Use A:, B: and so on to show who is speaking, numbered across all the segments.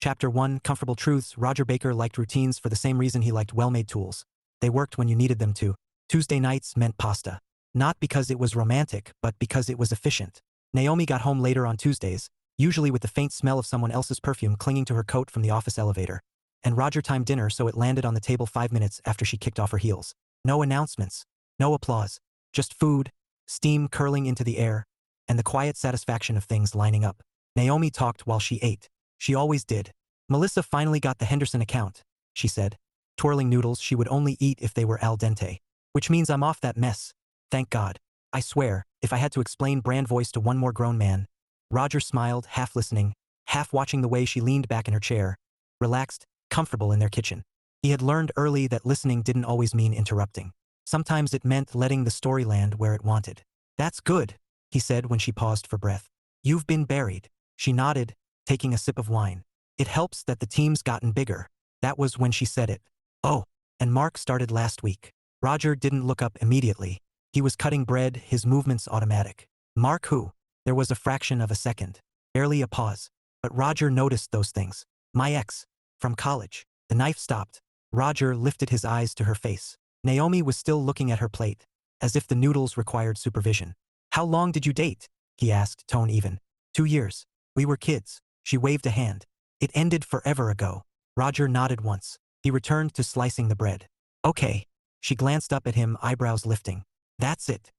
A: Chapter 1, Comfortable Truths. Roger Baker liked routines for the same reason he liked well-made tools. They worked when you needed them to. Tuesday nights meant pasta. Not because it was romantic, but because it was efficient. Naomi got home later on Tuesdays, usually with the faint smell of someone else's perfume clinging to her coat from the office elevator. And Roger timed dinner so it landed on the table 5 minutes after she kicked off her heels. No announcements. No applause. Just food, steam curling into the air, and the quiet satisfaction of things lining up. Naomi talked while she ate. She always did. Melissa finally got the Henderson account, she said. Twirling noodles she would only eat if they were al dente. Which means I'm off that mess. Thank God. I swear, if I had to explain brand voice to one more grown man. Roger smiled, half listening, half watching the way she leaned back in her chair, relaxed, comfortable in their kitchen. He had learned early that listening didn't always mean interrupting. Sometimes it meant letting the story land where it wanted. That's good, he said when she paused for breath. You've been buried. She nodded, taking a sip of wine. It helps that the team's gotten bigger. That was when she said it. Oh, and Mark started last week. Roger didn't look up immediately. He was cutting bread, his movements automatic. Mark who? There was a fraction of a second. Barely a pause. But Roger noticed those things. My ex. From college. The knife stopped. Roger lifted his eyes to her face. Naomi was still looking at her plate, as if the noodles required supervision. How long did you date? He asked, tone even. 2 years. We were kids. She waved a hand. It ended forever ago. Roger nodded once. He returned to slicing the bread. Okay. She glanced up at him, eyebrows lifting. That's it,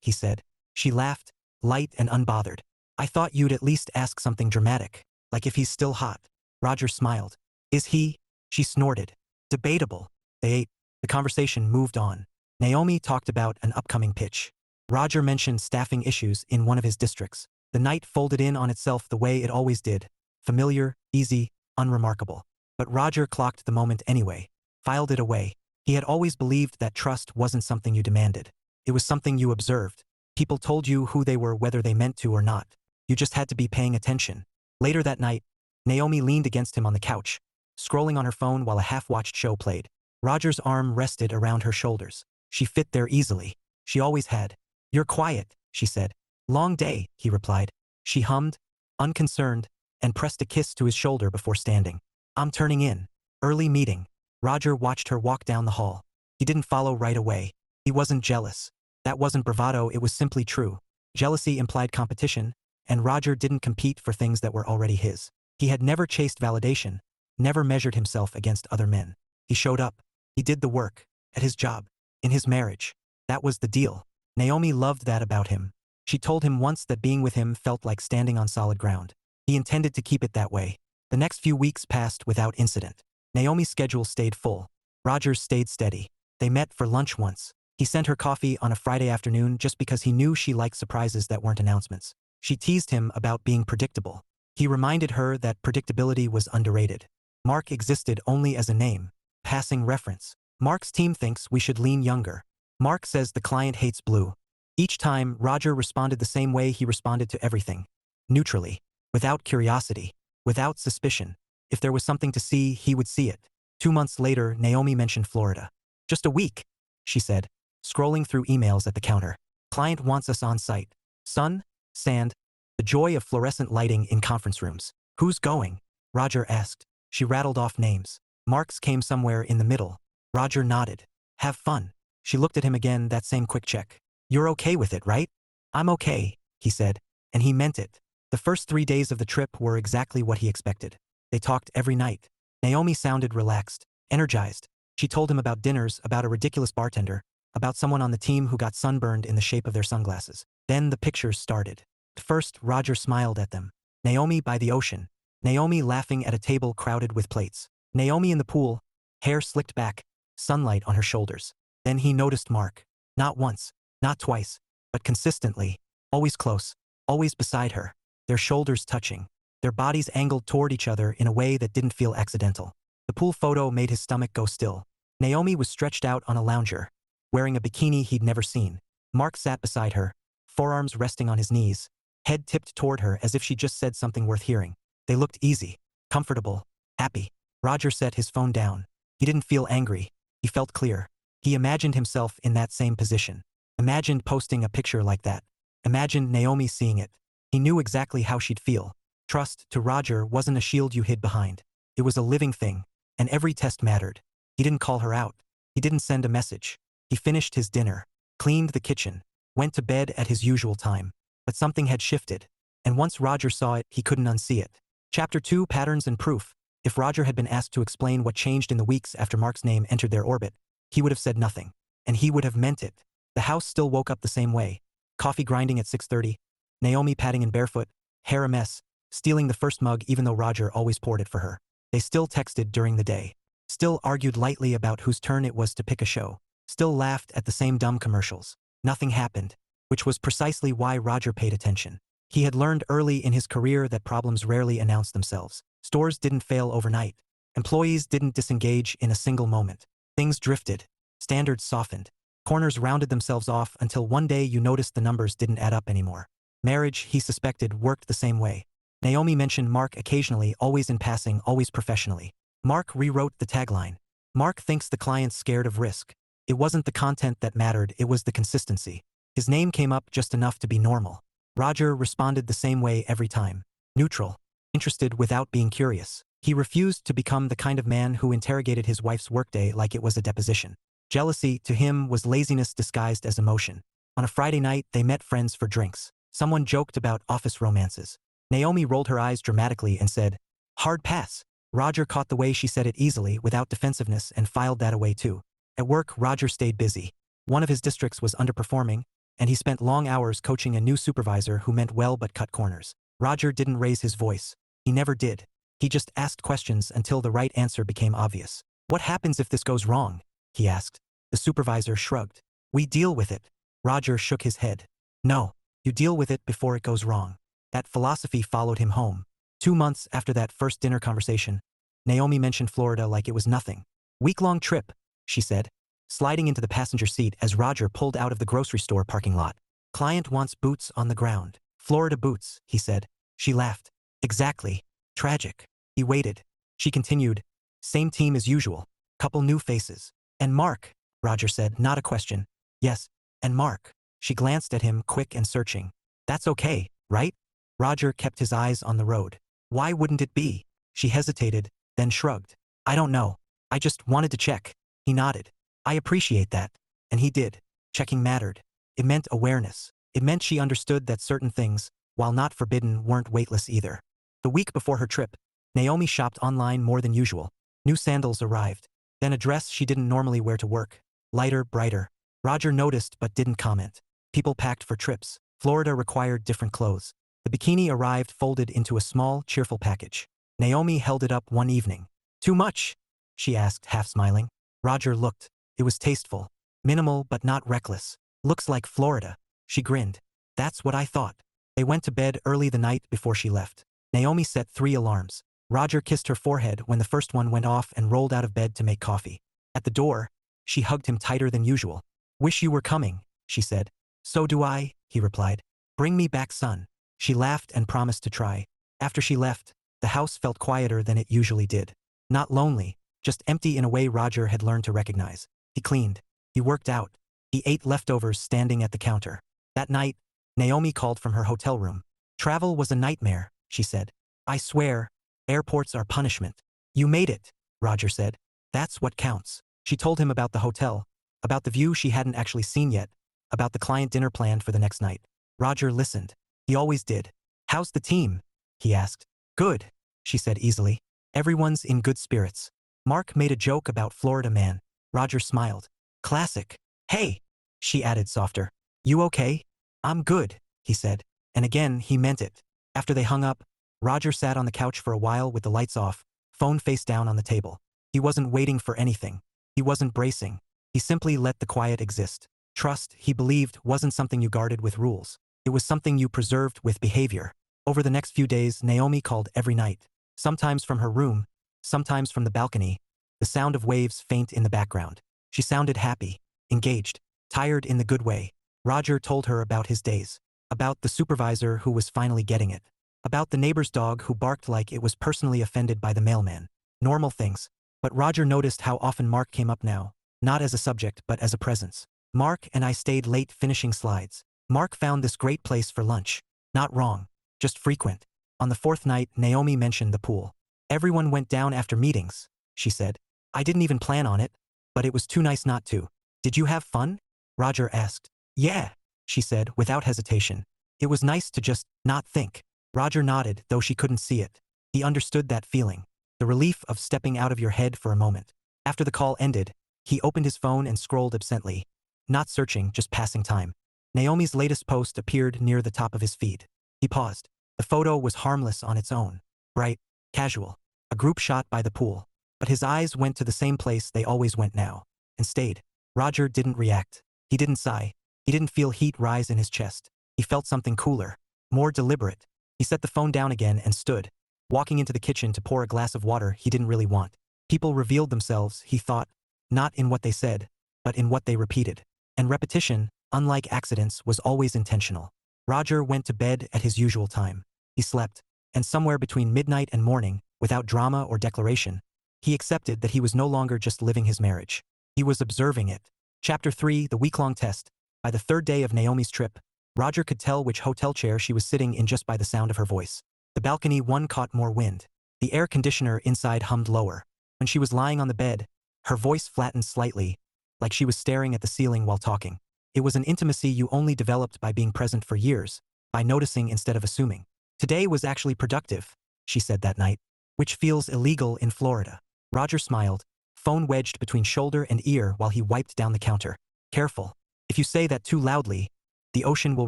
A: he said. She laughed, light and unbothered. I thought you'd at least ask something dramatic, like if he's still hot. Roger smiled. Is he? She snorted. Debatable. They ate. The conversation moved on. Naomi talked about an upcoming pitch. Roger mentioned staffing issues in one of his districts. The night folded in on itself the way it always did. Familiar, easy, unremarkable. But Roger clocked the moment anyway. Filed it away. He had always believed that trust wasn't something you demanded. It was something you observed. People told you who they were whether they meant to or not. You just had to be paying attention. Later that night, Naomi leaned against him on the couch, scrolling on her phone while a half-watched show played. Roger's arm rested around her shoulders. She fit there easily. She always had. You're quiet, she said. Long day, he replied. She hummed, unconcerned, and pressed a kiss to his shoulder before standing. I'm turning in. Early meeting. Roger watched her walk down the hall. He didn't follow right away. He wasn't jealous. That wasn't bravado, it was simply true. Jealousy implied competition, and Roger didn't compete for things that were already his. He had never chased validation, never measured himself against other men. He showed up. He did the work. At his job. In his marriage. That was the deal. Naomi loved that about him. She told him once that being with him felt like standing on solid ground. He intended to keep it that way. The next few weeks passed without incident. Naomi's schedule stayed full. Roger's stayed steady. They met for lunch once. He sent her coffee on a Friday afternoon just because he knew she liked surprises that weren't announcements. She teased him about being predictable. He reminded her that predictability was underrated. Mark existed only as a name, passing reference. Mark's team thinks we should lean younger. Mark says the client hates blue. Each time, Roger responded the same way he responded to everything. Neutrally. Without curiosity. Without suspicion. If there was something to see, he would see it. 2 months later, Naomi mentioned Florida. Just a week, she said, scrolling through emails at the counter. Client wants us on site. Sun, sand, the joy of fluorescent lighting in conference rooms. Who's going? Roger asked. She rattled off names. Mark's came somewhere in the middle. Roger nodded. Have fun. She looked at him again, that same quick check. You're okay with it, right? I'm okay, he said, and he meant it. The first 3 days of the trip were exactly what he expected. They talked every night. Naomi sounded relaxed, energized. She told him about dinners, about a ridiculous bartender, about someone on the team who got sunburned in the shape of their sunglasses. Then the pictures started. At first, Roger smiled at them. Naomi by the ocean. Naomi laughing at a table crowded with plates. Naomi in the pool, hair slicked back, sunlight on her shoulders. Then he noticed Mark. Not once, not twice, but consistently, always close, always beside her, their shoulders touching, their bodies angled toward each other in a way that didn't feel accidental. The pool photo made his stomach go still. Naomi was stretched out on a lounger, wearing a bikini he'd never seen. Mark sat beside her, forearms resting on his knees, head tipped toward her as if she just said something worth hearing. They looked easy, comfortable, happy. Roger set his phone down. He didn't feel angry. He felt clear. He imagined himself in that same position. Imagined posting a picture like that. Imagined Naomi seeing it. He knew exactly how she'd feel. Trust, to Roger, wasn't a shield you hid behind. It was a living thing, and every test mattered. He didn't call her out. He didn't send a message. He finished his dinner, cleaned the kitchen, went to bed at his usual time. But something had shifted, and once Roger saw it, he couldn't unsee it. Chapter 2, Patterns and Proof. If Roger had been asked to explain what changed in the weeks after Mark's name entered their orbit, he would have said nothing. And he would have meant it. The house still woke up the same way. Coffee grinding at 6:30, Naomi padding in barefoot, hair a mess, stealing the first mug even though Roger always poured it for her. They still texted during the day. Still argued lightly about whose turn it was to pick a show. Still laughed at the same dumb commercials. Nothing happened, which was precisely why Roger paid attention. He had learned early in his career that problems rarely announce themselves. Stores didn't fail overnight. Employees didn't disengage in a single moment. Things drifted. Standards softened. Corners rounded themselves off until one day you noticed the numbers didn't add up anymore. Marriage, he suspected, worked the same way. Naomi mentioned Mark occasionally, always in passing, always professionally. Mark rewrote the tagline. Mark thinks the client's scared of risk. It wasn't the content that mattered, it was the consistency. His name came up just enough to be normal. Roger responded the same way every time. Neutral. Interested without being curious. He refused to become the kind of man who interrogated his wife's workday like it was a deposition. Jealousy, to him, was laziness disguised as emotion. On a Friday night, they met friends for drinks. Someone joked about office romances. Naomi rolled her eyes dramatically and said, "Hard pass." Roger caught the way she said it easily, without defensiveness, and filed that away too. At work, Roger stayed busy. One of his districts was underperforming, and he spent long hours coaching a new supervisor who meant well but cut corners. Roger didn't raise his voice. He never did. He just asked questions until the right answer became obvious. "What happens if this goes wrong?" he asked. The supervisor shrugged. "We deal with it." Roger shook his head. "No, you deal with it before it goes wrong." That philosophy followed him home. 2 months after that first dinner conversation, Naomi mentioned Florida like it was nothing. "Week-long trip," she said, sliding into the passenger seat as Roger pulled out of the grocery store parking lot. "Client wants boots on the ground." "Florida boots," he said. She laughed. "Exactly. Tragic." He waited. She continued. "Same team as usual. Couple new faces. And Mark," Roger said, not a question. "Yes, and Mark." She glanced at him, quick and searching. "That's okay, right?" Roger kept his eyes on the road. "Why wouldn't it be?" She hesitated, then shrugged. "I don't know. I just wanted to check." He nodded. "I appreciate that." And he did. Checking mattered. It meant awareness. It meant she understood that certain things, while not forbidden, weren't weightless either. The week before her trip, Naomi shopped online more than usual. New sandals arrived. Then a dress she didn't normally wear to work. Lighter, brighter. Roger noticed but didn't comment. People packed for trips. Florida required different clothes. The bikini arrived folded into a small, cheerful package. Naomi held it up one evening. "Too much?" she asked, half smiling. Roger looked. It was tasteful. Minimal but not reckless. "Looks like Florida." She grinned. "That's what I thought." They went to bed early the night before she left. Naomi set 3 alarms. Roger kissed her forehead when the first one went off and rolled out of bed to make coffee. At the door, she hugged him tighter than usual. "Wish you were coming," she said. "So do I," he replied. "Bring me back, son." She laughed and promised to try. After she left, the house felt quieter than it usually did. Not lonely, just empty in a way Roger had learned to recognize. He cleaned. He worked out. He ate leftovers standing at the counter. That night, Naomi called from her hotel room. "Travel was a nightmare," she said. "I swear, airports are punishment." "You made it," Roger said. "That's what counts." She told him about the hotel, about the view she hadn't actually seen yet, about the client dinner planned for the next night. Roger listened. He always did. "How's the team?" he asked. "Good," she said easily. "Everyone's in good spirits." Mark made a joke about Florida man. Roger smiled. "Classic." "Hey," she added softer. "You okay?" "I'm good," he said. And again, he meant it. After they hung up, Roger sat on the couch for a while with the lights off, phone face down on the table. He wasn't waiting for anything. He wasn't bracing. He simply let the quiet exist. Trust, he believed, wasn't something you guarded with rules. It was something you preserved with behavior. Over the next few days, Naomi called every night. Sometimes from her room, sometimes from the balcony, the sound of waves faint in the background. She sounded happy, engaged, tired in the good way. Roger told her about his days. About the supervisor who was finally getting it. About the neighbor's dog who barked like it was personally offended by the mailman. Normal things. But Roger noticed how often Mark came up now, not as a subject but as a presence. "Mark and I stayed late finishing slides. Mark found this great place for lunch." Not wrong. Just frequent. On the fourth night, Naomi mentioned the pool. Everyone went down after meetings, she said. I didn't even plan on it, but it was too nice not to. Did you have fun? Roger asked. Yeah, she said without hesitation. It was nice to just not think. Roger nodded, though she couldn't see it. He understood that feeling. The relief of stepping out of your head for a moment. After the call ended, he opened his phone and scrolled absently. Not searching, just passing time. Naomi's latest post appeared near the top of his feed. He paused. The photo was harmless on its own. Bright, casual. A group shot by the pool. But his eyes went to the same place they always went now. And stayed. Roger didn't react. He didn't sigh. He didn't feel heat rise in his chest. He felt something cooler. More deliberate. He set the phone down again and stood. Walking into the kitchen to pour a glass of water he didn't really want. People revealed themselves, he thought. Not in what they said, but in what they repeated. And repetition, unlike accidents, was always intentional. Roger went to bed at his usual time. He slept. And somewhere between midnight and morning, without drama or declaration, he accepted that he was no longer just living his marriage. He was observing it. Chapter 3, the week-long test. By the third day of Naomi's trip, Roger could tell which hotel chair she was sitting in just by the sound of her voice. The balcony one caught more wind. The air conditioner inside hummed lower. When she was lying on the bed, her voice flattened slightly, like she was staring at the ceiling while talking. It was an intimacy you only developed by being present for years, by noticing instead of assuming. Today was actually productive, she said that night, which feels illegal in Florida. Roger smiled, phone wedged between shoulder and ear while he wiped down the counter. Careful. If you say that too loudly, the ocean will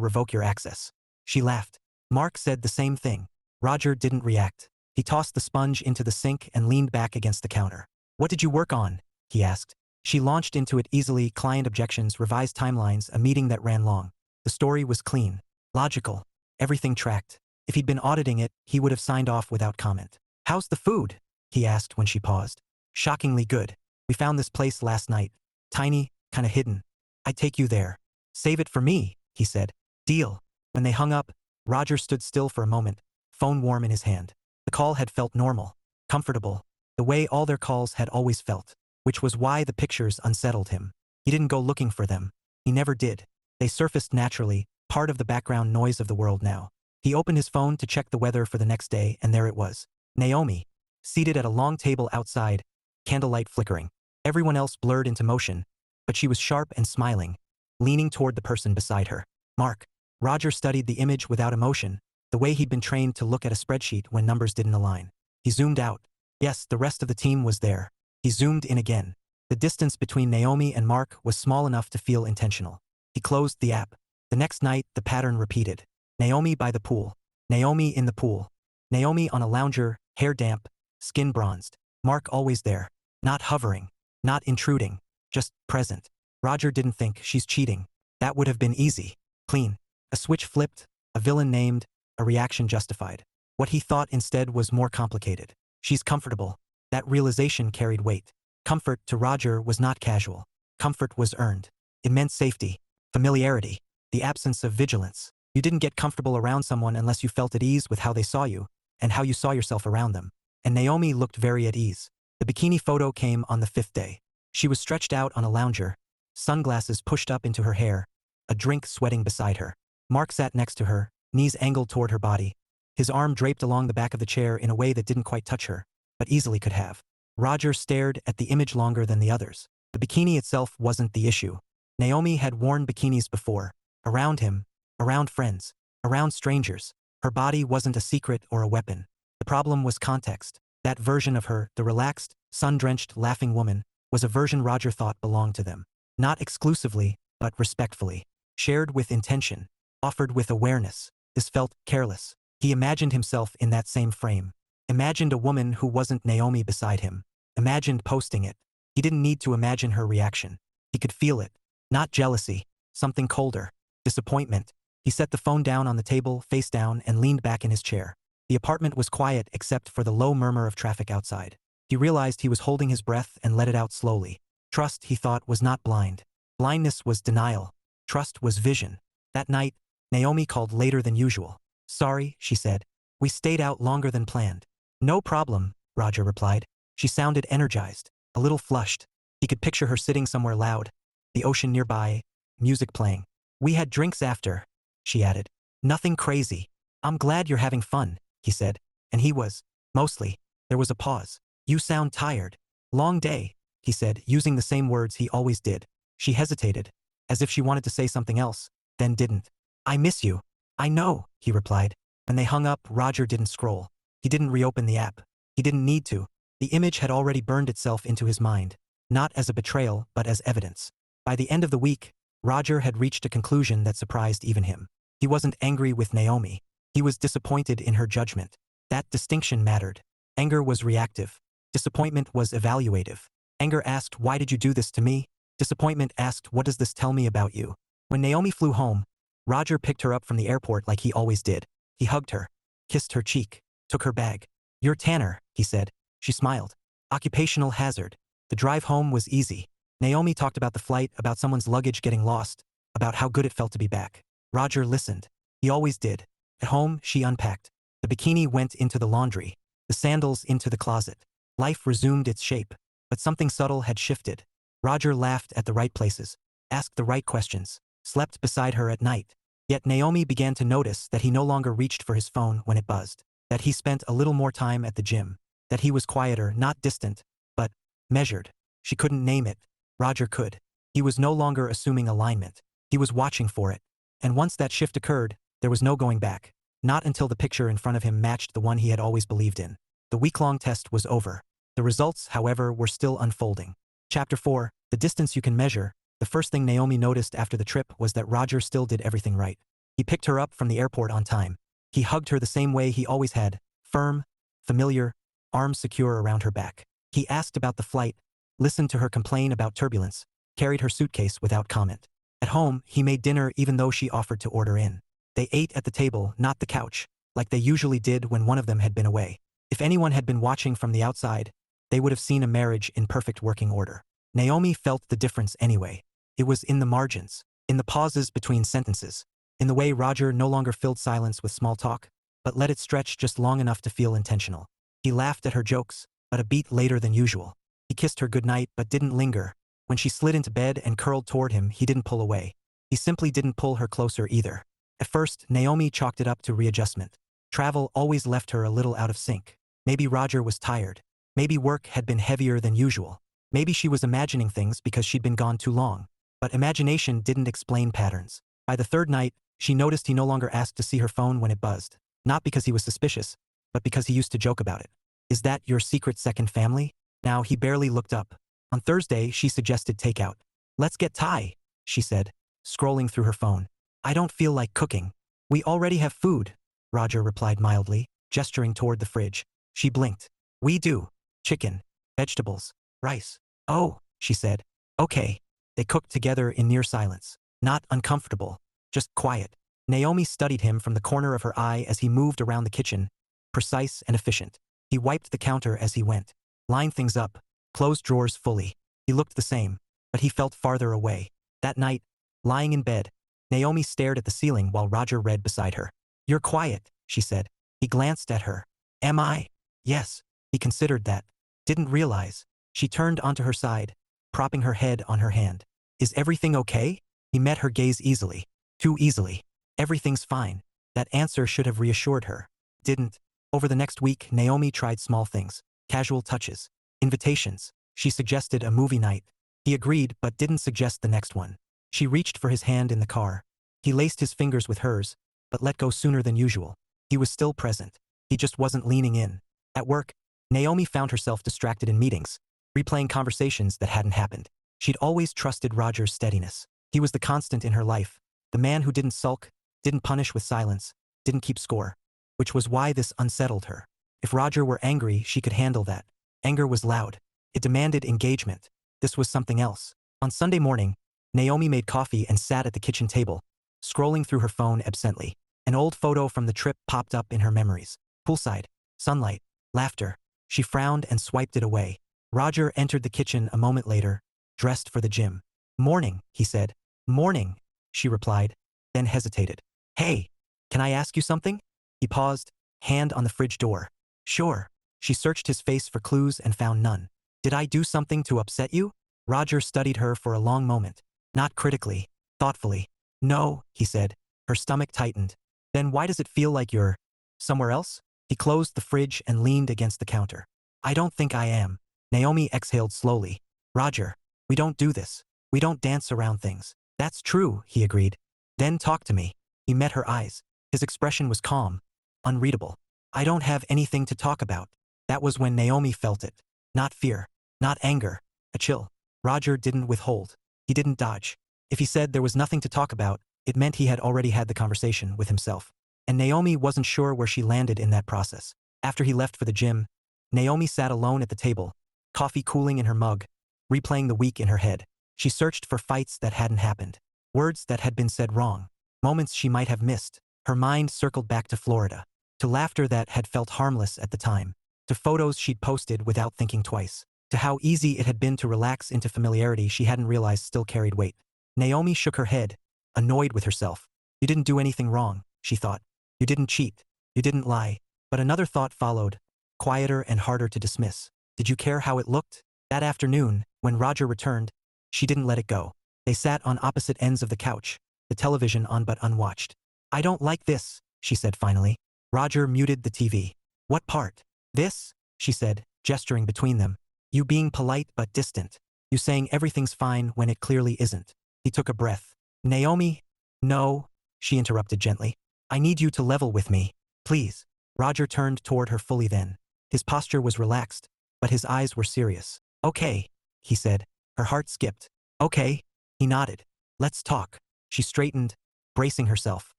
A: revoke your access. She laughed. Mark said the same thing. Roger didn't react. He tossed the sponge into the sink and leaned back against the counter. What did you work on? He asked. She launched into it easily, client objections, revised timelines, a meeting that ran long. The story was clean. Logical. Everything tracked. If he'd been auditing it, he would have signed off without comment. How's the food? He asked when she paused. Shockingly good. We found this place last night. Tiny, kinda hidden. I'd take you there. Save it for me, he said. Deal. When they hung up, Roger stood still for a moment, phone warm in his hand. The call had felt normal, comfortable, the way all their calls had always felt, which was why the pictures unsettled him. He didn't go looking for them. He never did. They surfaced naturally, part of the background noise of the world now. He opened his phone to check the weather for the next day, and there it was. Naomi, seated at a long table outside, candlelight flickering. Everyone else blurred into motion, but she was sharp and smiling, leaning toward the person beside her. Mark. Roger studied the image without emotion, the way he'd been trained to look at a spreadsheet when numbers didn't align. He zoomed out. Yes, the rest of the team was there. He zoomed in again. The distance between Naomi and Mark was small enough to feel intentional. He closed the app. The next night, the pattern repeated. Naomi by the pool. Naomi in the pool. Naomi on a lounger, hair damp, skin bronzed. Mark always there. Not hovering. Not intruding. Just present. Roger didn't think, she's cheating. That would have been easy. Clean. A switch flipped, a villain named, a reaction justified. What he thought instead was more complicated. She's comfortable. That realization carried weight. Comfort to Roger was not casual. Comfort was earned. It meant safety, familiarity, the absence of vigilance. You didn't get comfortable around someone unless you felt at ease with how they saw you, and how you saw yourself around them. And Naomi looked very at ease. The bikini photo came on the fifth day. She was stretched out on a lounger, sunglasses pushed up into her hair, a drink sweating beside her. Mark sat next to her, knees angled toward her body. His arm draped along the back of the chair in a way that didn't quite touch her, but easily could have. Roger stared at the image longer than the others. The bikini itself wasn't the issue. Naomi had worn bikinis before. Around him, around friends, around strangers. Her body wasn't a secret or a weapon. The problem was context. That version of her, the relaxed, sun-drenched, laughing woman, was a version Roger thought belonged to them. Not exclusively, but respectfully. Shared with intention. Offered with awareness. This felt careless. He imagined himself in that same frame. Imagined a woman who wasn't Naomi beside him. Imagined posting it. He didn't need to imagine her reaction. He could feel it. Not jealousy. Something colder. Disappointment. He set the phone down on the table, face down, and leaned back in his chair. The apartment was quiet except for the low murmur of traffic outside. He realized he was holding his breath and let it out slowly. Trust, he thought, was not blind. Blindness was denial. Trust was vision. That night, Naomi called later than usual. Sorry, she said. We stayed out longer than planned. No problem, Roger replied. She sounded energized, a little flushed. He could picture her sitting somewhere loud, the ocean nearby, music playing. We had drinks after, she added. Nothing crazy. I'm glad you're having fun, he said. And he was. Mostly. There was a pause. You sound tired. Long day, he said, using the same words he always did. She hesitated, as if she wanted to say something else, then didn't. I miss you. I know, he replied. When they hung up, Roger didn't scroll. He didn't reopen the app. He didn't need to. The image had already burned itself into his mind, not as a betrayal, but as evidence. By the end of the week, Roger had reached a conclusion that surprised even him. He wasn't angry with Naomi. He was disappointed in her judgment. That distinction mattered. Anger was reactive. Disappointment was evaluative. Anger asked, "Why did you do this to me?" Disappointment asked, "What does this tell me about you?" When Naomi flew home, Roger picked her up from the airport like he always did. He hugged her, kissed her cheek, took her bag. "You're Tanner," he said. She smiled. Occupational hazard. The drive home was easy. Naomi talked about the flight, about someone's luggage getting lost, about how good it felt to be back. Roger listened. He always did. At home, she unpacked. The bikini went into the laundry, the sandals into the closet. Life resumed its shape, but something subtle had shifted. Roger laughed at the right places, asked the right questions, slept beside her at night. Yet Naomi began to notice that he no longer reached for his phone when it buzzed, that he spent a little more time at the gym, that he was quieter, not distant, but measured. She couldn't name it. Roger could. He was no longer assuming alignment. He was watching for it. And once that shift occurred, there was no going back. Not until the picture in front of him matched the one he had always believed in. The week-long test was over. The results, however, were still unfolding. Chapter 4, The Distance You Can Measure. The first thing Naomi noticed after the trip was that Roger still did everything right. He picked her up from the airport on time. He hugged her the same way he always had, firm, familiar, arms secure around her back. He asked about the flight, listened to her complain about turbulence, carried her suitcase without comment. At home, he made dinner even though she offered to order in. They ate at the table, not the couch, like they usually did when one of them had been away. If anyone had been watching from the outside, they would have seen a marriage in perfect working order. Naomi felt the difference anyway. It was in the margins, in the pauses between sentences, in the way Roger no longer filled silence with small talk, but let it stretch just long enough to feel intentional. He laughed at her jokes, but a beat later than usual. He kissed her goodnight but didn't linger. When she slid into bed and curled toward him, he didn't pull away. He simply didn't pull her closer either. At first, Naomi chalked it up to readjustment. Travel always left her a little out of sync. Maybe Roger was tired. Maybe work had been heavier than usual. Maybe she was imagining things because she'd been gone too long. But imagination didn't explain patterns. By the third night, she noticed he no longer asked to see her phone when it buzzed. Not because he was suspicious, but because he used to joke about it. "Is that your secret second family?" Now he barely looked up. On Thursday, she suggested takeout. "Let's get Thai," she said, scrolling through her phone. "I don't feel like cooking." "We already have food," Roger replied mildly, gesturing toward the fridge. She blinked. "We do. Chicken, vegetables, rice." "Oh," she said. "Okay." They cooked together in near silence. Not uncomfortable, just quiet. Naomi studied him from the corner of her eye as he moved around the kitchen, precise and efficient. He wiped the counter as he went, lined things up, closed drawers fully. He looked the same, but he felt farther away. That night, lying in bed, Naomi stared at the ceiling while Roger read beside her. "You're quiet," she said. He glanced at her. "Am I?" "Yes." He considered that. Didn't realize. She turned onto her side, propping her head on her hand. "Is everything okay?" He met her gaze easily. Too easily. "Everything's fine." That answer should have reassured her. Didn't. Over the next week, Naomi tried small things. Casual touches. Invitations. She suggested a movie night. He agreed but didn't suggest the next one. She reached for his hand in the car. He laced his fingers with hers, but let go sooner than usual. He was still present. He just wasn't leaning in. At work, Naomi found herself distracted in meetings, replaying conversations that hadn't happened. She'd always trusted Roger's steadiness. He was the constant in her life, the man who didn't sulk, didn't punish with silence, didn't keep score. Which was why this unsettled her. If Roger were angry, she could handle that. Anger was loud. It demanded engagement. This was something else. On Sunday morning, Naomi made coffee and sat at the kitchen table, scrolling through her phone absently. An old photo from the trip popped up in her memories. Poolside, sunlight, laughter. She frowned and swiped it away. Roger entered the kitchen a moment later, dressed for the gym. "Morning," he said. "Morning," she replied, then hesitated. "Hey, can I ask you something?" He paused, hand on the fridge door. "Sure." She searched his face for clues and found none. "Did I do something to upset you?" Roger studied her for a long moment. Not critically, thoughtfully. "No," he said. Her stomach tightened. "Then why does it feel like you're somewhere else?" He closed the fridge and leaned against the counter. I don't think I am. Naomi exhaled slowly. Roger, we don't do this. We don't dance around things. That's true, he agreed. Then talk to me. He met her eyes. His expression was calm, unreadable. I don't have anything to talk about. That was when Naomi felt it. Not fear, not anger, a chill. Roger didn't withhold. He didn't dodge. If he said there was nothing to talk about, it meant he had already had the conversation with himself. And Naomi wasn't sure where she landed in that process. After he left for the gym, Naomi sat alone at the table, coffee cooling in her mug, replaying the week in her head. She searched for fights that hadn't happened, words that had been said wrong, moments she might have missed. Her mind circled back to Florida, to laughter that had felt harmless at the time, to photos she'd posted without thinking twice, to how easy it had been to relax into familiarity she hadn't realized still carried weight. Naomi shook her head, annoyed with herself. You didn't do anything wrong, she thought. You didn't cheat. You didn't lie. But another thought followed, quieter and harder to dismiss. Did you care how it looked? That afternoon, when Roger returned, she didn't let it go. They sat on opposite ends of the couch, the television on but unwatched. I don't like this, she said finally. Roger muted the TV. What part? This? She said, gesturing between them. You being polite but distant. You saying everything's fine when it clearly isn't. He took a breath. Naomi? No, she interrupted gently. I need you to level with me, please. Roger turned toward her fully then. His posture was relaxed, but his eyes were serious. Okay, he said. Her heart skipped. Okay, he nodded. Let's talk. She straightened, bracing herself.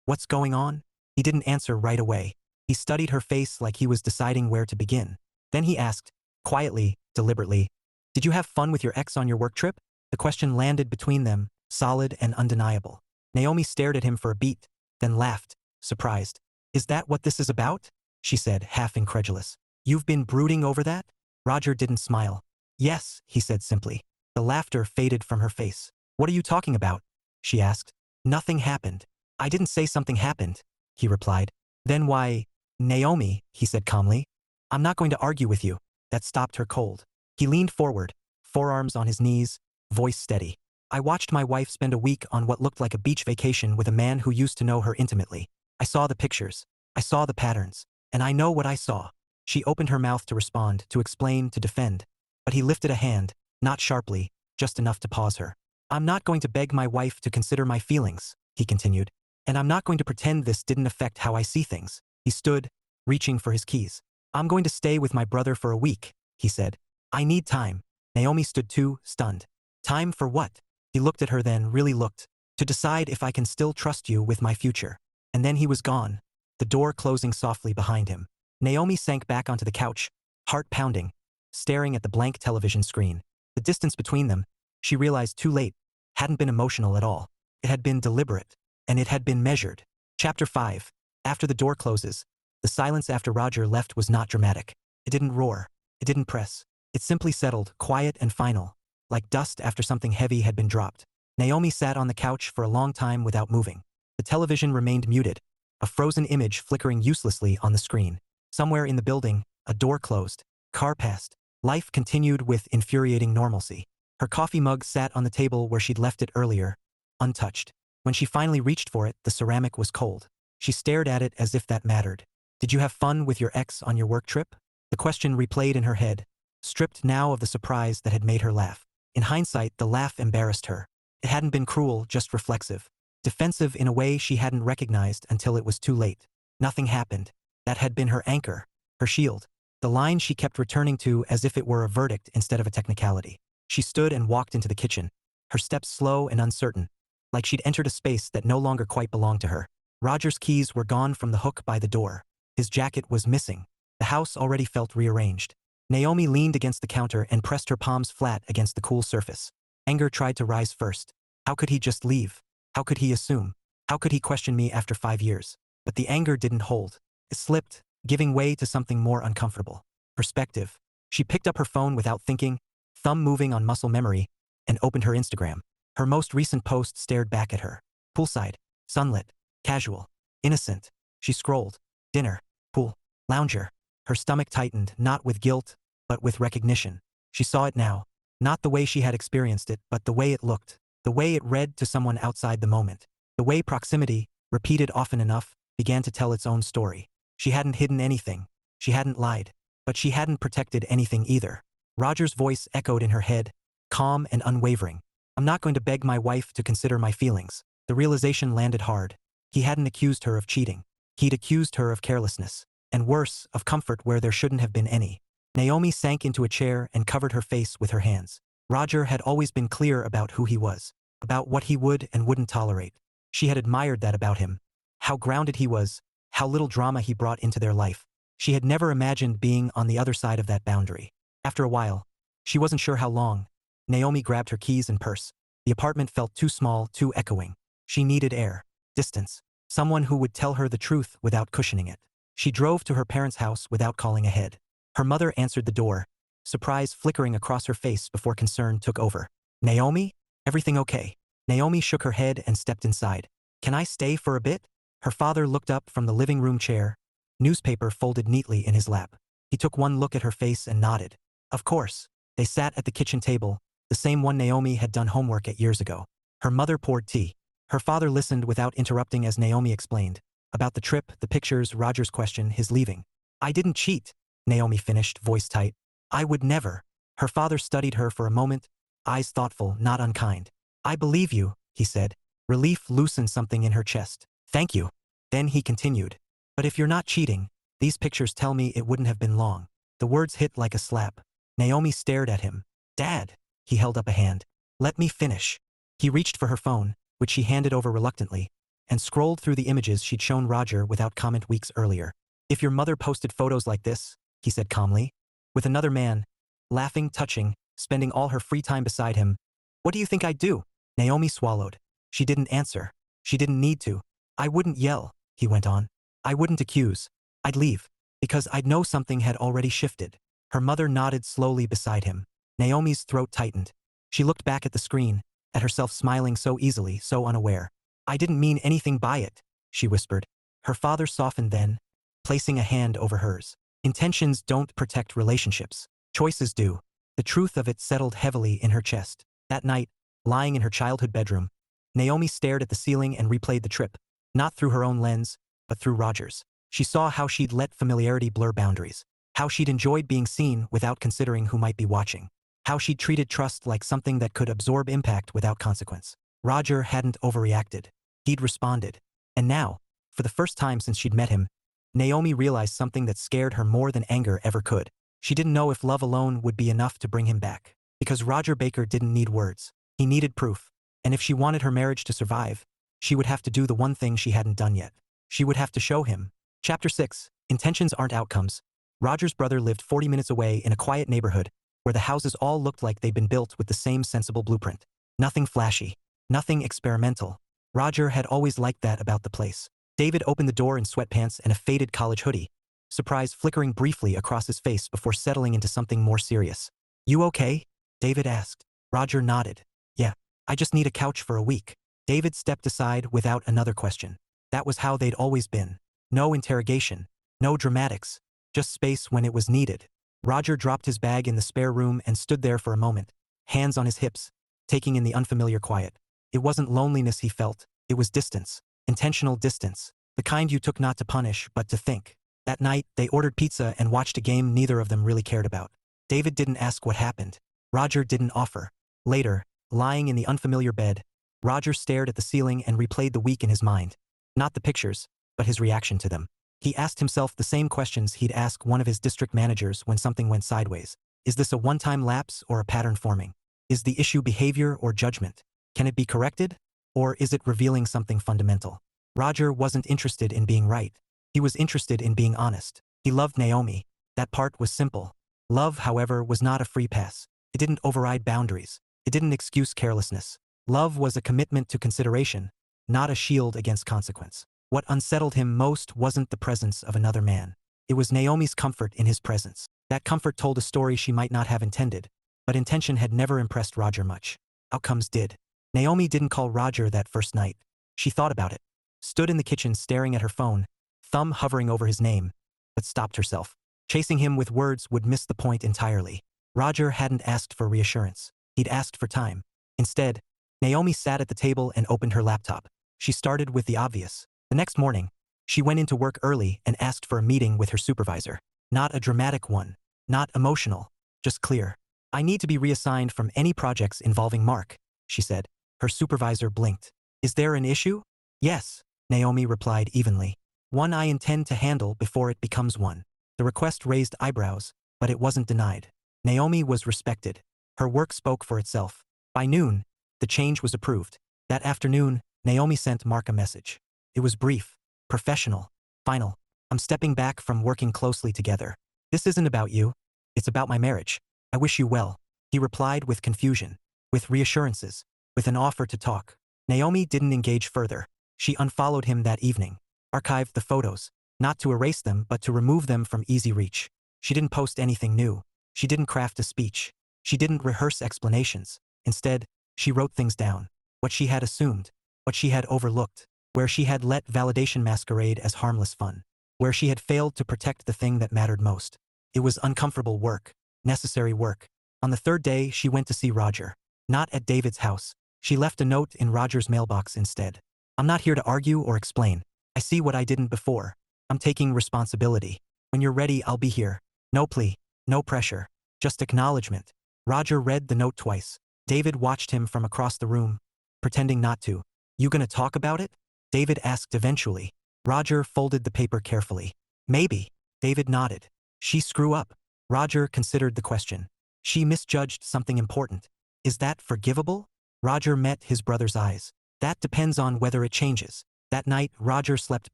A: What's going on? He didn't answer right away. He studied her face like he was deciding where to begin. Then he asked, quietly, deliberately, did you have fun with your ex on your work trip? The question landed between them, solid and undeniable. Naomi stared at him for a beat, then laughed, surprised. Is that what this is about? She said, half incredulous. You've been brooding over that? Roger didn't smile. Yes, he said simply. The laughter faded from her face. What are you talking about? She asked. Nothing happened. I didn't say something happened, he replied. Then why, Naomi, he said calmly. I'm not going to argue with you. That stopped her cold. He leaned forward, forearms on his knees, voice steady. I watched my wife spend a week on what looked like a beach vacation with a man who used to know her intimately. I saw the pictures. I saw the patterns. And I know what I saw. She opened her mouth to respond, to explain, to defend. But he lifted a hand, not sharply, just enough to pause her. I'm not going to beg my wife to consider my feelings, he continued. And I'm not going to pretend this didn't affect how I see things. He stood, reaching for his keys. I'm going to stay with my brother for a week, he said. I need time. Naomi stood too, stunned. Time for what? He looked at her then, really looked. To decide if I can still trust you with my future. And then he was gone, the door closing softly behind him. Naomi sank back onto the couch, heart pounding, staring at the blank television screen. The distance between them, she realized too late, hadn't been emotional at all. It had been deliberate, and it had been measured. Chapter 5. After the door closes, the silence after Roger left was not dramatic. It didn't roar. It didn't press. It simply settled, quiet and final, like dust after something heavy had been dropped. Naomi sat on the couch for a long time without moving. The television remained muted, a frozen image flickering uselessly on the screen. Somewhere in the building, a door closed. Car passed. Life continued with infuriating normalcy. Her coffee mug sat on the table where she'd left it earlier, untouched. When she finally reached for it, the ceramic was cold. She stared at it as if that mattered. Did you have fun with your ex on your work trip? The question replayed in her head, stripped now of the surprise that had made her laugh. In hindsight, the laugh embarrassed her. It hadn't been cruel, just reflexive. Defensive in a way she hadn't recognized until it was too late. Nothing happened. That had been her anchor, her shield. The line she kept returning to as if it were a verdict instead of a technicality. She stood and walked into the kitchen, her steps slow and uncertain, like she'd entered a space that no longer quite belonged to her. Roger's keys were gone from the hook by the door. His jacket was missing. The house already felt rearranged. Naomi leaned against the counter and pressed her palms flat against the cool surface. Anger tried to rise first. How could he just leave? How could he assume? How could he question me after 5 years? But the anger didn't hold. It slipped, giving way to something more uncomfortable. Perspective. She picked up her phone without thinking, thumb moving on muscle memory, and opened her Instagram. Her most recent post stared back at her. Poolside, sunlit, casual, innocent. She scrolled. Dinner, pool, lounger. Her stomach tightened, not with guilt, but with recognition. She saw it now. Not the way she had experienced it, but the way it looked. The way it read to someone outside the moment. The way proximity, repeated often enough, began to tell its own story. She hadn't hidden anything. She hadn't lied. But she hadn't protected anything either. Roger's voice echoed in her head, calm and unwavering. I'm not going to beg my wife to consider my feelings. The realization landed hard. He hadn't accused her of cheating. He'd accused her of carelessness. And worse, of comfort where there shouldn't have been any. Naomi sank into a chair and covered her face with her hands. Roger had always been clear about who he was, about what he would and wouldn't tolerate. She had admired that about him. How grounded he was, how little drama he brought into their life. She had never imagined being on the other side of that boundary. After a while, she wasn't sure how long, Naomi grabbed her keys and purse. The apartment felt too small, too echoing. She needed air, distance, someone who would tell her the truth without cushioning it. She drove to her parents' house without calling ahead. Her mother answered the door, surprise flickering across her face before concern took over. Naomi? Everything okay? Naomi shook her head and stepped inside. Can I stay for a bit? Her father looked up from the living room chair, newspaper folded neatly in his lap. He took one look at her face and nodded. Of course. They sat at the kitchen table, the same one Naomi had done homework at years ago. Her mother poured tea. Her father listened without interrupting as Naomi explained. About the trip, the pictures, Roger's question, his leaving. I didn't cheat, Naomi finished, voice tight. I would never. Her father studied her for a moment, eyes thoughtful, not unkind. I believe you, he said. Relief loosened something in her chest. Thank you. Then he continued. But if you're not cheating, these pictures tell me it wouldn't have been long. The words hit like a slap. Naomi stared at him. Dad. He held up a hand. Let me finish. He reached for her phone, which she handed over reluctantly, and scrolled through the images she'd shown Roger without comment weeks earlier. If your mother posted photos like this, he said calmly, with another man, laughing, touching, spending all her free time beside him, what do you think I'd do? Naomi swallowed. She didn't answer. She didn't need to. I wouldn't yell, he went on. I wouldn't accuse. I'd leave. Because I'd know something had already shifted. Her mother nodded slowly beside him. Naomi's throat tightened. She looked back at the screen, at herself smiling so easily, so unaware. I didn't mean anything by it, she whispered. Her father softened then, placing a hand over hers. Intentions don't protect relationships. Choices do. The truth of it settled heavily in her chest. That night, lying in her childhood bedroom, Naomi stared at the ceiling and replayed the trip, not through her own lens, but through Roger's. She saw how she'd let familiarity blur boundaries, how she'd enjoyed being seen without considering who might be watching, how she'd treated trust like something that could absorb impact without consequence. Roger hadn't overreacted. He'd responded. And now, for the first time since she'd met him, Naomi realized something that scared her more than anger ever could. She didn't know if love alone would be enough to bring him back. Because Roger Baker didn't need words. He needed proof. And if she wanted her marriage to survive, she would have to do the one thing she hadn't done yet. She would have to show him. Chapter 6. Intentions aren't outcomes. Roger's brother lived 40 minutes away in a quiet neighborhood, where the houses all looked like they'd been built with the same sensible blueprint. Nothing flashy. Nothing experimental. Roger had always liked that about the place. David opened the door in sweatpants and a faded college hoodie, surprise flickering briefly across his face before settling into something more serious. You okay? David asked. Roger nodded. Yeah, I just need a couch for a week. David stepped aside without another question. That was how they'd always been. No interrogation. No dramatics. Just space when it was needed. Roger dropped his bag in the spare room and stood there for a moment, hands on his hips, taking in the unfamiliar quiet. It wasn't loneliness he felt, it was distance. Intentional distance. The kind you took not to punish, but to think. That night, they ordered pizza and watched a game neither of them really cared about. David didn't ask what happened. Roger didn't offer. Later, lying in the unfamiliar bed, Roger stared at the ceiling and replayed the week in his mind. Not the pictures, but his reaction to them. He asked himself the same questions he'd ask one of his district managers when something went sideways. Is this a one-time lapse or a pattern forming? Is the issue behavior or judgment? Can it be corrected? Or is it revealing something fundamental? Roger wasn't interested in being right. He was interested in being honest. He loved Naomi. That part was simple. Love, however, was not a free pass. It didn't override boundaries. It didn't excuse carelessness. Love was a commitment to consideration, not a shield against consequence. What unsettled him most wasn't the presence of another man. It was Naomi's comfort in his presence. That comfort told a story she might not have intended, but intention had never impressed Roger much. Outcomes did. Naomi didn't call Roger that first night. She thought about it, stood in the kitchen staring at her phone, thumb hovering over his name, but stopped herself. Chasing him with words would miss the point entirely. Roger hadn't asked for reassurance. He'd asked for time. Instead, Naomi sat at the table and opened her laptop. She started with the obvious. The next morning, She went into work early and asked for a meeting with her supervisor. Not a dramatic one. Not emotional. Just clear. I need to be reassigned from any projects involving Mark, she said. Her supervisor blinked. Is there an issue? Yes, Naomi replied evenly. One I intend to handle before it becomes one. The request raised eyebrows, but it wasn't denied. Naomi was respected. Her work spoke for itself. By noon, the change was approved. That afternoon, Naomi sent Mark a message. It was brief, professional, final. I'm stepping back from working closely together. This isn't about you. It's about my marriage. I wish you well. He replied with confusion, with reassurances, with an offer to talk. Naomi didn't engage further. She unfollowed him that evening, archived the photos, not to erase them but to remove them from easy reach. She didn't post anything new. She didn't craft a speech. She didn't rehearse explanations. Instead, she wrote things down. What she had assumed, what she had overlooked, where she had let validation masquerade as harmless fun, where she had failed to protect the thing that mattered most. It was uncomfortable work, necessary work. On the third day, she went to see Roger. Not at David's house. She left a note in Roger's mailbox instead. I'm not here to argue or explain. I see what I didn't before. I'm taking responsibility. When you're ready, I'll be here. No plea, no pressure, just acknowledgement. Roger read the note twice. David watched him from across the room, pretending not to. You gonna talk about it? David asked eventually. Roger folded the paper carefully. Maybe. David nodded. She screw up. Roger considered the question. She misjudged something important. Is that forgivable? Roger met his brother's eyes. That depends on whether it changes. That night, Roger slept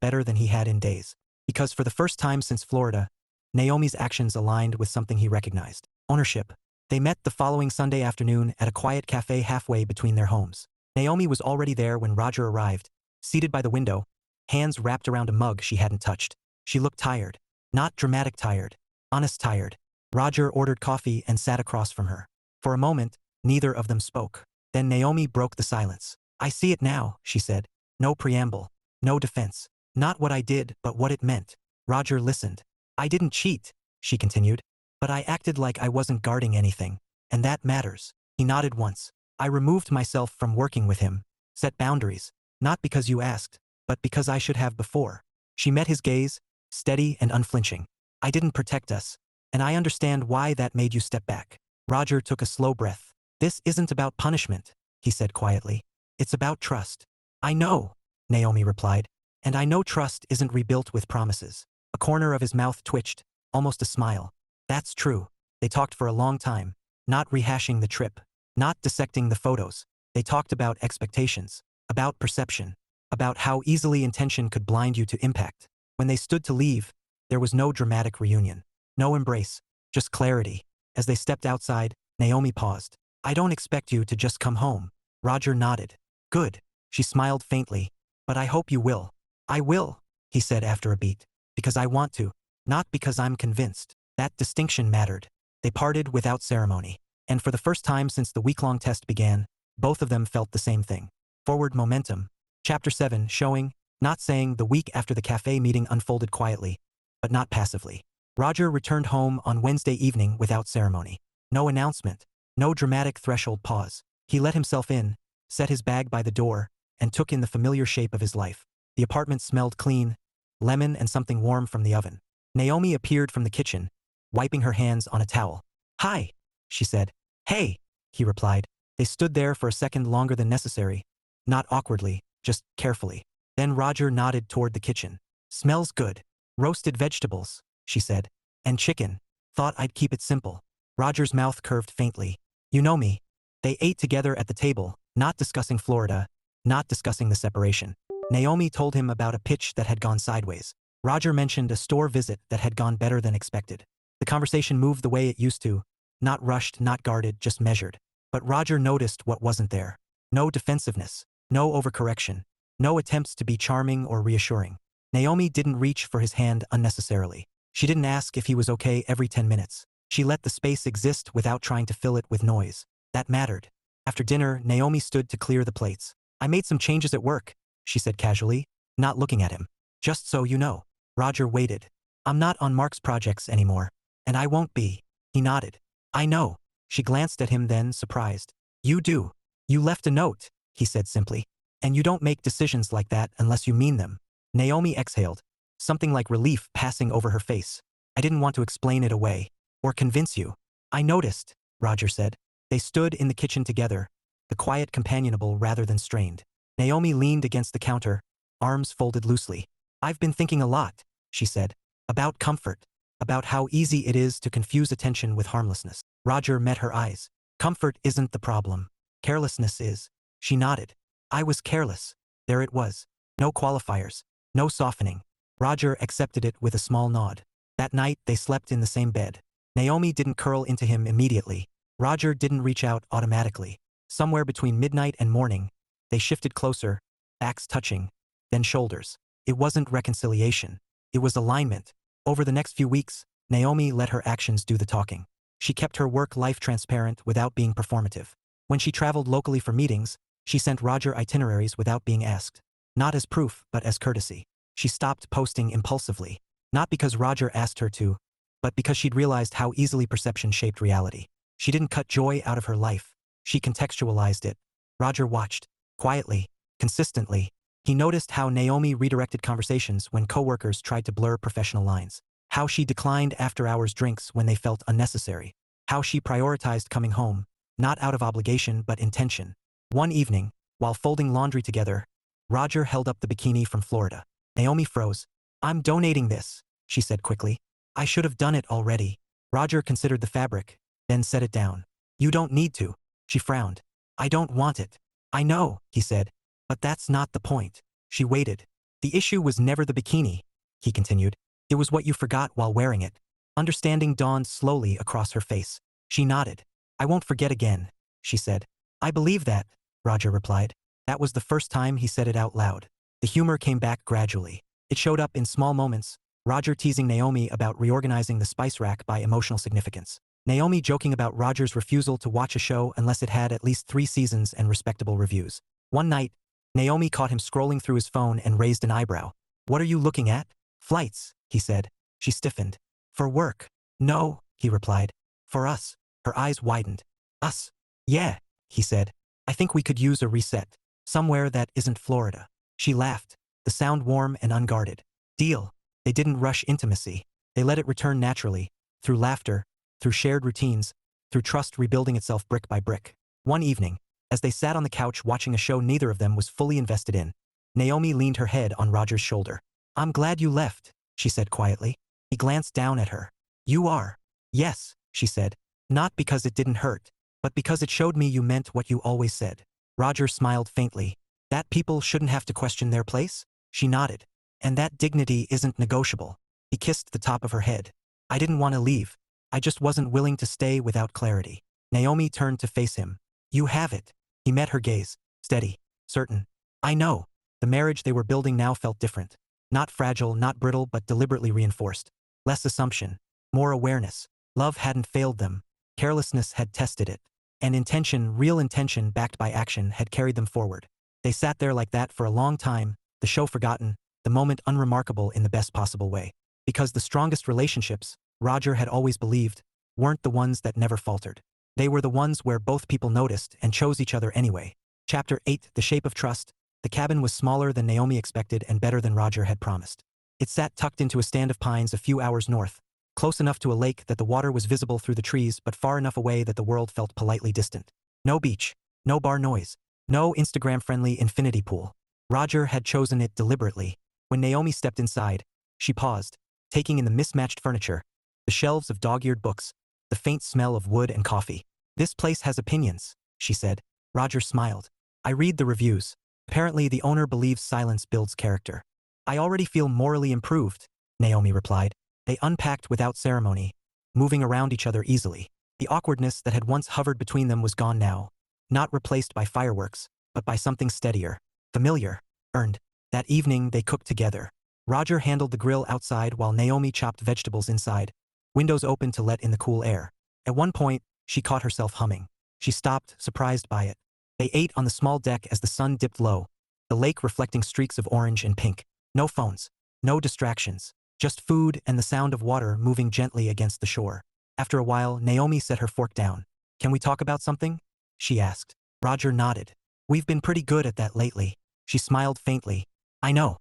A: better than he had in days. Because for the first time since Florida, Naomi's actions aligned with something he recognized. Ownership. They met the following Sunday afternoon at a quiet cafe halfway between their homes. Naomi was already there when Roger arrived, seated by the window, hands wrapped around a mug she hadn't touched. She looked tired. Not dramatic tired. Honest tired. Roger ordered coffee and sat across from her. For a moment, neither of them spoke. Then Naomi broke the silence. I see it now, she said. No preamble. No defense. Not what I did, but what it meant. Roger listened. I didn't cheat, she continued. But I acted like I wasn't guarding anything. And that matters. He nodded once. I removed myself from working with him. Set boundaries. Not because you asked, but because I should have before. She met his gaze, steady and unflinching. I didn't protect us. And I understand why that made you step back. Roger took a slow breath. This isn't about punishment, he said quietly. It's about trust. I know, Naomi replied. And I know trust isn't rebuilt with promises. A corner of his mouth twitched, almost a smile. That's true. They talked for a long time, not rehashing the trip, not dissecting the photos. They talked about expectations, about perception, about how easily intention could blind you to impact. When they stood to leave, there was no dramatic reunion, no embrace, just clarity. As they stepped outside, Naomi paused. I don't expect you to just come home. Roger nodded. Good. She smiled faintly. But I hope you will. I will, he said after a beat. Because I want to, not because I'm convinced. That distinction mattered. They parted without ceremony. And for the first time since the week-long test began, both of them felt the same thing. Forward momentum. Chapter 7 showing, not saying the week after the cafe meeting unfolded quietly, but not passively. Roger returned home on Wednesday evening without ceremony. No announcement. No dramatic threshold pause. He let himself in, set his bag by the door, and took in the familiar shape of his life. The apartment smelled clean, lemon and something warm from the oven. Naomi appeared from the kitchen, wiping her hands on a towel. Hi, she said. Hey, he replied. They stood there for a second longer than necessary. Not awkwardly, just carefully. Then Roger nodded toward the kitchen. Smells good. Roasted vegetables, she said. And chicken. Thought I'd keep it simple. Roger's mouth curved faintly. You know me. They ate together at the table, not discussing Florida, not discussing the separation. Naomi told him about a pitch that had gone sideways. Roger mentioned a store visit that had gone better than expected. The conversation moved the way it used to, not rushed, not guarded, just measured. But Roger noticed what wasn't there. No defensiveness, no overcorrection, no attempts to be charming or reassuring. Naomi didn't reach for his hand unnecessarily. She didn't ask if he was okay every 10 minutes. She let the space exist without trying to fill it with noise. That mattered. After dinner, Naomi stood to clear the plates. I made some changes at work, she said casually, not looking at him. Just so you know. Roger waited. I'm not on Mark's projects anymore. And I won't be. He nodded. I know. She glanced at him then, surprised. You do. You left a note, he said simply. And you don't make decisions like that unless you mean them. Naomi exhaled. something like relief passing over her face. I didn't want to explain it away. Or convince you. I noticed, Roger said. They stood in the kitchen together, the quiet companionable rather than strained. Naomi leaned against the counter, arms folded loosely. I've been thinking a lot, she said. About comfort. About how easy it is to confuse attention with harmlessness. Roger met her eyes. Comfort isn't the problem. Carelessness is. She nodded. I was careless. There it was. No qualifiers. No softening. Roger accepted it with a small nod. That night they slept in the same bed. Naomi didn't curl into him immediately. Roger didn't reach out automatically. Somewhere between midnight and morning, they shifted closer, backs touching, then shoulders. It wasn't reconciliation. It was alignment. Over the next few weeks, Naomi let her actions do the talking. She kept her work life transparent without being performative. When she traveled locally for meetings, she sent Roger itineraries without being asked. Not as proof, but as courtesy. She stopped posting impulsively. Not because Roger asked her to, but because she'd realized how easily perception shaped reality. She didn't cut joy out of her life. She contextualized it. Roger watched. Quietly. Consistently. He noticed how Naomi redirected conversations when coworkers tried to blur professional lines. How she declined after-hours drinks when they felt unnecessary. How she prioritized coming home, not out of obligation but intention. One evening, while folding laundry together, Roger held up the bikini from Florida. Naomi froze. I'm donating this, she said quickly. I should have done it already. Roger considered the fabric, then set it down. You don't need to. She frowned. I don't want it. I know, he said. But that's not the point. She waited. The issue was never the bikini, he continued. It was what you forgot while wearing it. Understanding dawned slowly across her face. She nodded. I won't forget again, she said. I believe that, Roger replied. That was the first time he said it out loud. The humor came back gradually. It showed up in small moments, Roger teasing Naomi about reorganizing the spice rack by emotional significance. Naomi joking about Roger's refusal to watch a show unless it had at least 3 seasons and respectable reviews. One night, Naomi caught him scrolling through his phone and raised an eyebrow. What are you looking at? Flights, he said. She stiffened. For work. No, he replied. For us. Her eyes widened. Us. Yeah, he said. I think we could use a reset. Somewhere that isn't Florida. She laughed, the sound warm and unguarded. Deal. They didn't rush intimacy. They let it return naturally, through laughter, through shared routines, through trust rebuilding itself brick by brick. One evening, as they sat on the couch watching a show neither of them was fully invested in, Naomi leaned her head on Roger's shoulder. I'm glad you left, she said quietly. He glanced down at her. You are. Yes, she said. Not because it didn't hurt, but because it showed me you meant what you always said. Roger smiled faintly. That people shouldn't have to question their place? She nodded. And that dignity isn't negotiable. He kissed the top of her head. I didn't want to leave. I just wasn't willing to stay without clarity. Naomi turned to face him. You have it. He met her gaze. Steady. Certain. I know. The marriage they were building now felt different. Not fragile, not brittle, but deliberately reinforced. Less assumption. More awareness. Love hadn't failed them. Carelessness had tested it. And intention, real intention backed by action, had carried them forward. They sat there like that for a long time, the show forgotten, the moment unremarkable in the best possible way. Because the strongest relationships, Roger had always believed, weren't the ones that never faltered. They were the ones where both people noticed and chose each other anyway. Chapter 8, The Shape of Trust. The cabin was smaller than Naomi expected and better than Roger had promised. It sat tucked into a stand of pines a few hours north, close enough to a lake that the water was visible through the trees but far enough away that the world felt politely distant. No beach. No bar noise. No Instagram-friendly infinity pool. Roger had chosen it deliberately. When Naomi stepped inside, she paused, taking in the mismatched furniture, the shelves of dog-eared books, the faint smell of wood and coffee. This place has opinions, she said. Roger smiled. I read the reviews. Apparently the owner believes silence builds character. I already feel morally improved, Naomi replied. They unpacked without ceremony, moving around each other easily. The awkwardness that had once hovered between them was gone now, not replaced by fireworks, but by something steadier, familiar, earned. That evening they cooked together. Roger handled the grill outside while Naomi chopped vegetables inside, windows open to let in the cool air. At one point, she caught herself humming. She stopped, surprised by it. They ate on the small deck as the sun dipped low, the lake reflecting streaks of orange and pink. No phones, no distractions, just food and the sound of water moving gently against the shore. After a while, Naomi set her fork down. Can we talk about something? She asked. Roger nodded. We've been pretty good at that lately. She smiled faintly. I know.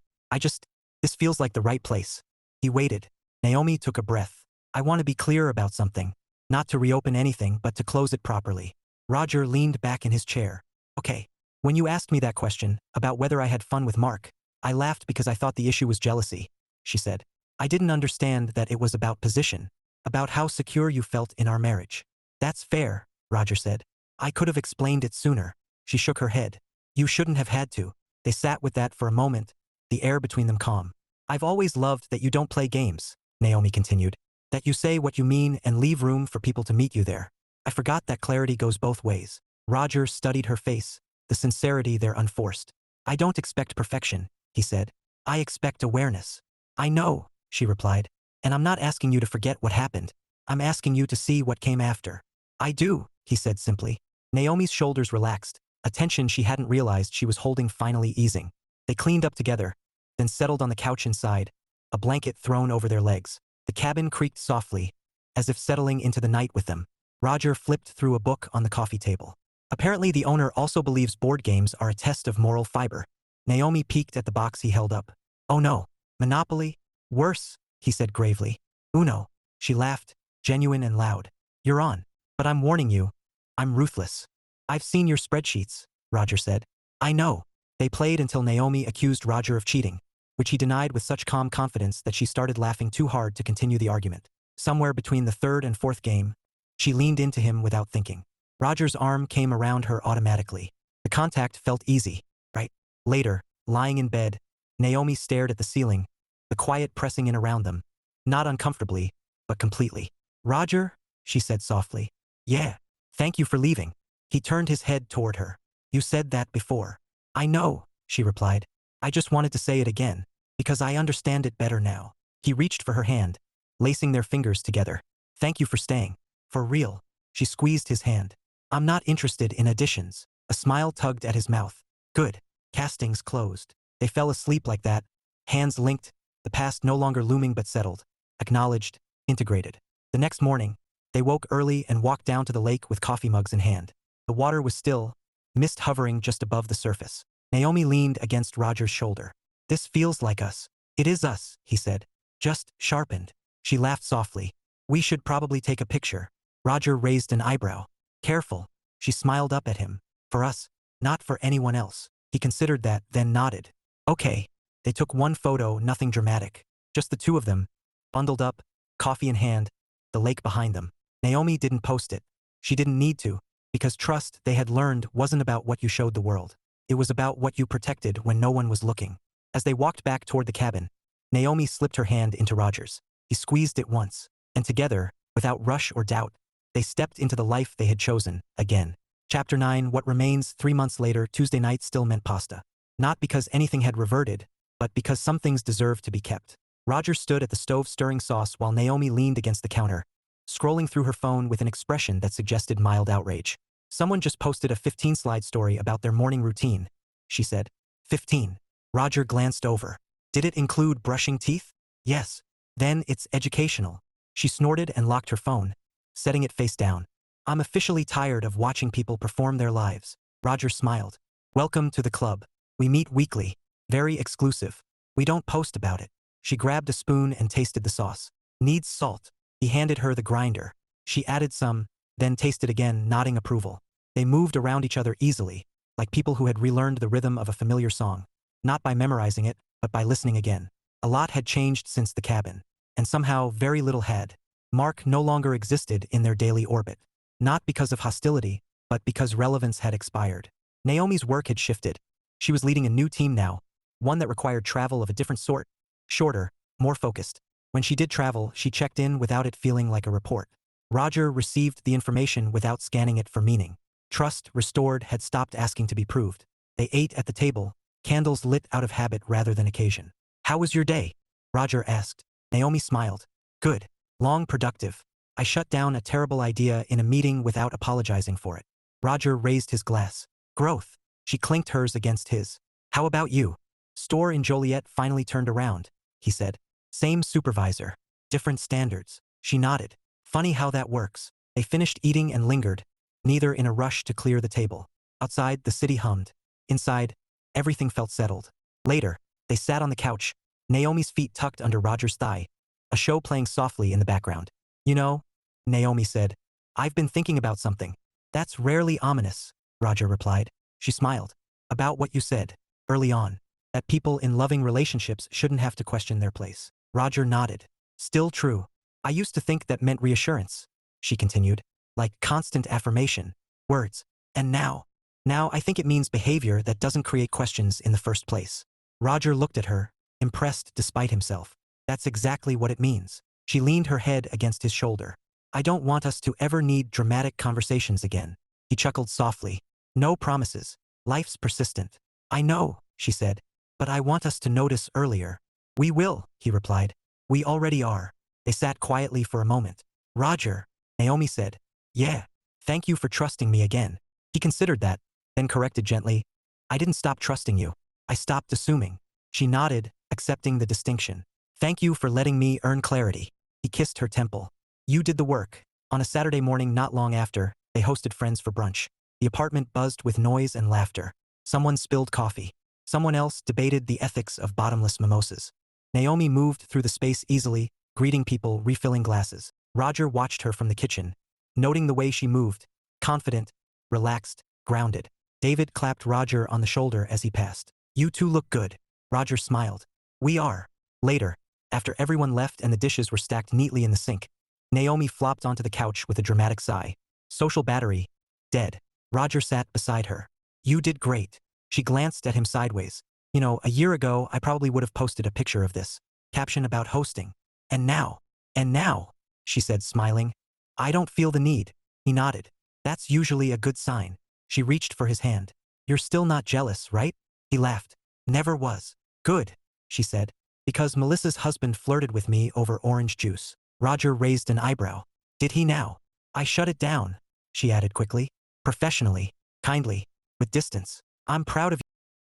A: This This feels like the right place. He waited. Naomi took a breath. I want to be clear about something. Not to reopen anything, but to close it properly. Roger leaned back in his chair. Okay. When you asked me that question, about whether I had fun with Mark, I laughed because I thought the issue was jealousy, she said. I didn't understand that it was about position, about how secure you felt in our marriage. That's fair, Roger said. I could have explained it sooner. She shook her head. You shouldn't have had to. They sat with that for a moment, the air between them calm. I've always loved that you don't play games, Naomi continued. That you say what you mean and leave room for people to meet you there. I forgot that clarity goes both ways. Roger studied her face, the sincerity there unforced. I don't expect perfection, he said. I expect awareness. I know, she replied. And I'm not asking you to forget what happened. I'm asking you to see what came after. I do, he said simply. Naomi's shoulders relaxed, a tension she hadn't realized she was holding finally easing. They cleaned up together, then settled on the couch inside, a blanket thrown over their legs. The cabin creaked softly, as if settling into the night with them. Roger flipped through a book on the coffee table. Apparently the owner also believes board games are a test of moral fiber. Naomi peeked at the box he held up. Oh no, Monopoly? Worse, he said gravely. Uno. She laughed, genuine and loud. You're on. But I'm warning you. I'm ruthless. I've seen your spreadsheets, Roger said. I know. They played until Naomi accused Roger of cheating, which he denied with such calm confidence that she started laughing too hard to continue the argument. Somewhere between the third and fourth game, she leaned into him without thinking. Roger's arm came around her automatically. The contact felt easy, right? Later, lying in bed, Naomi stared at the ceiling, the quiet pressing in around them. Not uncomfortably, but completely. Roger, she said softly. Yeah. Thank you for leaving. He turned his head toward her. You said that before. I know, she replied. I just wanted to say it again, because I understand it better now. He reached for her hand, lacing their fingers together. Thank you for staying. For real. She squeezed his hand. I'm not interested in additions. A smile tugged at his mouth. Good. Castings closed. They fell asleep like that, hands linked, the past no longer looming but settled, acknowledged, integrated. The next morning, they woke early and walked down to the lake with coffee mugs in hand. The water was still, mist hovering just above the surface. Naomi leaned against Roger's shoulder. This feels like us. It is us, he said. Just sharpened. She laughed softly. We should probably take a picture. Roger raised an eyebrow. Careful. She smiled up at him. For us, not for anyone else. He considered that, then nodded. Okay. They took one photo, nothing dramatic. Just the two of them, bundled up, coffee in hand, the lake behind them. Naomi didn't post it. She didn't need to, because trust, they had learned, wasn't about what you showed the world. It was about what you protected when no one was looking. As they walked back toward the cabin, Naomi slipped her hand into Roger's. He squeezed it once, and together, without rush or doubt, they stepped into the life they had chosen, again. Chapter 9. What remains. 3 months later, Tuesday night still meant pasta. Not because anything had reverted, but because some things deserved to be kept. Roger stood at the stove stirring sauce while Naomi leaned against the counter, scrolling through her phone with an expression that suggested mild outrage. Someone just posted a 15-slide story about their morning routine, she said. 15. Roger glanced over. Did it include brushing teeth? Yes. Then it's educational. She snorted and locked her phone, setting it face down. I'm officially tired of watching people perform their lives. Roger smiled. Welcome to the club. We meet weekly. Very exclusive. We don't post about it. She grabbed a spoon and tasted the sauce. Needs salt. He handed her the grinder. She added some, then tasted again, nodding approval. They moved around each other easily, like people who had relearned the rhythm of a familiar song. Not by memorizing it, but by listening again. A lot had changed since the cabin, and somehow very little had. Mark no longer existed in their daily orbit. Not because of hostility, but because relevance had expired. Naomi's work had shifted. She was leading a new team now, one that required travel of a different sort, shorter, more focused. When she did travel, she checked in without it feeling like a report. Roger received the information without scanning it for meaning. Trust, restored, had stopped asking to be proved. They ate at the table, candles lit out of habit rather than occasion. How was your day? Roger asked. Naomi smiled. Good. Long, productive. I shut down a terrible idea in a meeting without apologizing for it. Roger raised his glass. Growth. She clinked hers against his. How about you? Store in Joliet finally turned around, he said. Same supervisor. Different standards. She nodded. Funny how that works. They finished eating and lingered, neither in a rush to clear the table. Outside, the city hummed. Inside, everything felt settled. Later, they sat on the couch, Naomi's feet tucked under Roger's thigh, a show playing softly in the background. You know, Naomi said, I've been thinking about something. That's rarely ominous, Roger replied. She smiled. About what you said, early on, that people in loving relationships shouldn't have to question their place. Roger nodded. Still true. I used to think that meant reassurance, she continued, like constant affirmation, words. And now I think it means behavior that doesn't create questions in the first place. Roger looked at her, impressed despite himself. That's exactly what it means. She leaned her head against his shoulder. I don't want us to ever need dramatic conversations again. He chuckled softly. No promises. Life's persistent. I know, she said, but I want us to notice earlier. We will, he replied. We already are. They sat quietly for a moment. Roger, Naomi said. Yeah, thank you for trusting me again. He considered that, then corrected gently. I didn't stop trusting you. I stopped assuming. She nodded, accepting the distinction. Thank you for letting me earn clarity. He kissed her temple. You did the work. On a Saturday morning not long after, they hosted friends for brunch. The apartment buzzed with noise and laughter. Someone spilled coffee. Someone else debated the ethics of bottomless mimosas. Naomi moved through the space easily, greeting people, refilling glasses. Roger watched her from the kitchen, noting the way she moved, confident, relaxed, grounded. David clapped Roger on the shoulder as he passed. You two look good. Roger smiled. We are. Later, after everyone left and the dishes were stacked neatly in the sink, Naomi flopped onto the couch with a dramatic sigh. Social battery. Dead. Roger sat beside her. You did great. She glanced at him sideways. You know, a year ago I probably would have posted a picture of this. Caption about hosting. And now, she said smiling. I don't feel the need. He nodded. That's usually a good sign. She reached for his hand. You're still not jealous, right? He laughed. Never was. Good, she said. Because Melissa's husband flirted with me over orange juice. Roger raised an eyebrow. Did he now? I shut it down, she added quickly. Professionally, kindly, with distance. I'm proud of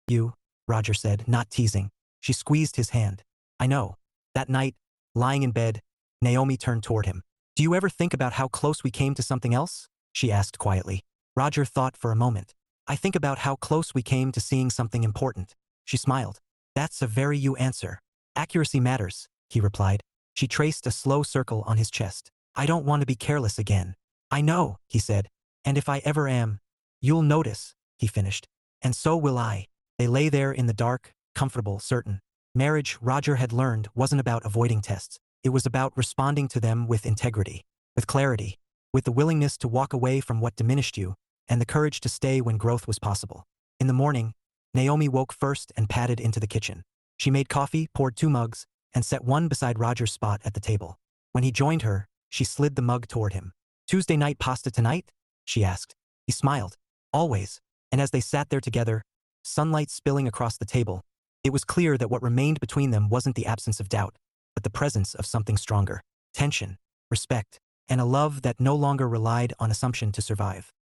A: you, Roger said, not teasing. She squeezed his hand. I know. That night, lying in bed, Naomi turned toward him. Do you ever think about how close we came to something else? She asked quietly. Roger thought for a moment. I think about how close we came to seeing something important. She smiled. That's a very you answer. Accuracy matters, he replied. She traced a slow circle on his chest. I don't want to be careless again. I know, he said. And if I ever am, you'll notice, he finished. And so will I. They lay there in the dark, comfortable, certain. Marriage, Roger had learned, wasn't about avoiding tests. It was about responding to them with integrity, with clarity, with the willingness to walk away from what diminished you, and the courage to stay when growth was possible. In the morning, Naomi woke first and padded into the kitchen. She made coffee, poured 2 mugs, and set one beside Roger's spot at the table. When he joined her, she slid the mug toward him. Tuesday night pasta tonight? She asked. He smiled. Always. And as they sat there together, sunlight spilling across the table, it was clear that what remained between them wasn't the absence of doubt, but the presence of something stronger. Tension, respect, and a love that no longer relied on assumption to survive.